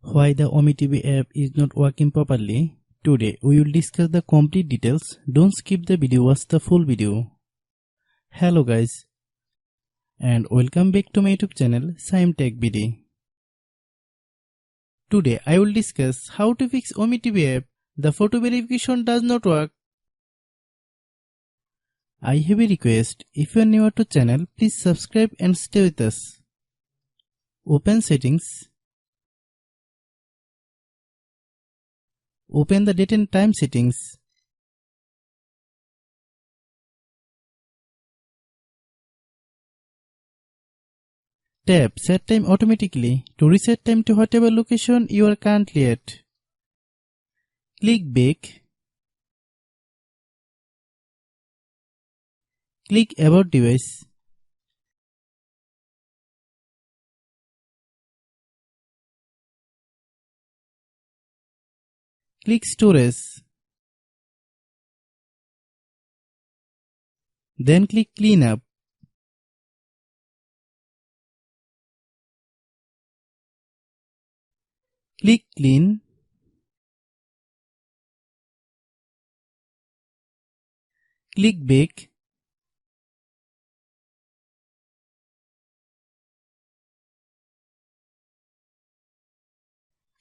Why the OmeTV app is not working properly? Today we will discuss the complete details. Don't skip the video, watch the full video. Hello guys and welcome back to my YouTube channel Shaem Tech BD. Today I will discuss how to fix OmeTV app. The photo verification does not work. I have a request. If you are new to channel, please subscribe and stay with us. Open settings. Open the date and time settings. Tap set time automatically to reset time to whatever location you are currently at. Click back. Click about device. Click storage. Then click clean up. Click clean. Click back.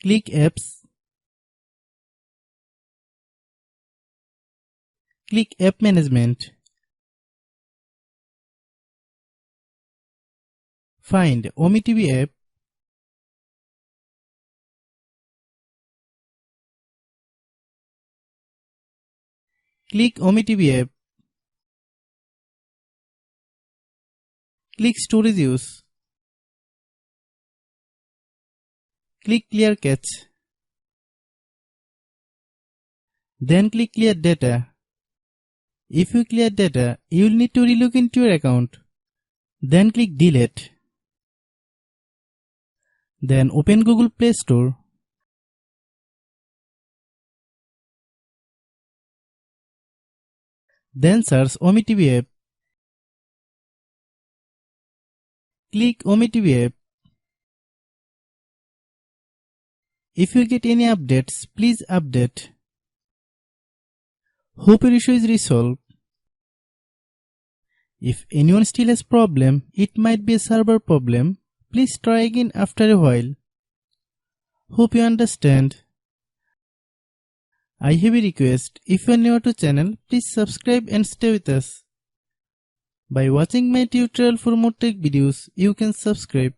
Click apps. Click app management. Find OmeTV app. Click OmeTV app. Click storage use. Click clear cache. Then click clear data. If you clear data, you will need to relog into your account. Then click delete. Then open Google Play Store. Then search OmeTV app. Click OmeTV app. If you get any updates, please update. Hope your issue is resolved. If anyone still has problem, it might be a server problem. Please try again after a while. Hope you understand. I have a request. If you are new to channel, please subscribe and stay with us. By watching my tutorial for more tech videos, you can subscribe.